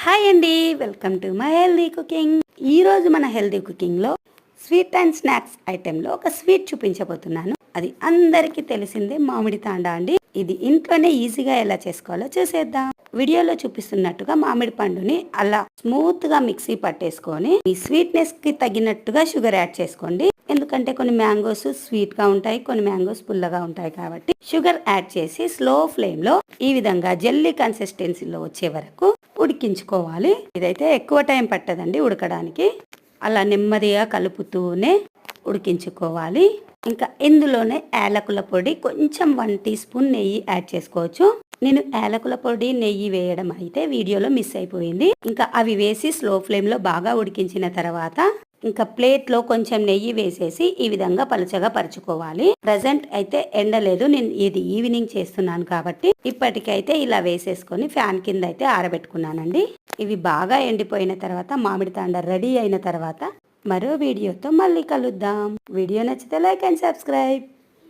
Hi అండి, welcome to my healthy cooking. ఈరోజు మన హెల్దీ కుకింగ్లో స్వీట్ అండ్ స్నాక్స్ ఐటెంలో ఒక స్వీట్ చూపించబోతున్నాను. అది అందరికీ తెలిసిందే, మామిడి తాండా అండి. ఇది ఇంట్లోనే ఈజీగా ఎలా చేసుకోవాలో చూసేద్దాం. వీడియోలో చూపిస్తున్నట్టుగా మామిడి పండుని అలా స్మూత్ గా మిక్సీ పట్టేసుకొని ఈ స్వీట్నెస్ కి తగినట్టుగా షుగర్ యాడ్ చేసుకోండి. ఎందుకంటే కొన్ని మ్యాంగోస్ స్వీట్ గా ఉంటాయి, కొన్ని మ్యాంగోస్ పుల్లగా ఉంటాయి. కాబట్టి షుగర్ యాడ్ చేసి స్లో ఫ్లేమ్ లో ఈ విధంగా జెల్లీ కన్సిస్టెన్సీలో వచ్చే వరకు ఉడికించుకోవాలి. ఇదైతే ఎక్కువ టైం పట్టదండి ఉడకడానికి. అలా నెమ్మదిగా కలుపుతూనే ఉడికించుకోవాలి. ఇంకా ఇందులోనే యాలకుల పొడి కొంచెం 1 టీ స్పూన్ నెయ్యి యాడ్ చేసుకోవచ్చు. నేను యాలకుల పొడి నెయ్యి వేయడం అయితే వీడియోలో మిస్ అయిపోయింది. ఇంకా అవి వేసి స్లో ఫ్లేమ్ లో బాగా ఉడికించిన తర్వాత ఇంకా ప్లేట్ లో కొంచెం నెయ్యి వేసేసి ఈ విధంగా పలుచగా పరుచుకోవాలి. ప్రజెంట్ అయితే ఎండలేదు, నేను ఇది ఈవినింగ్ చేస్తున్నాను కాబట్టి ఇప్పటికైతే ఇలా వేసేసుకొని ఫ్యాన్ కింద అయితే ఆరబెట్టుకున్నానండి. ఇవి బాగా ఎండిపోయిన తర్వాత మామిడి తాండ రెడీ అయిన తర్వాత మరో వీడియోతో మళ్ళీ కలుద్దాం. వీడియో నచ్చితే లైక్ అండ్ సబ్స్క్రైబ్.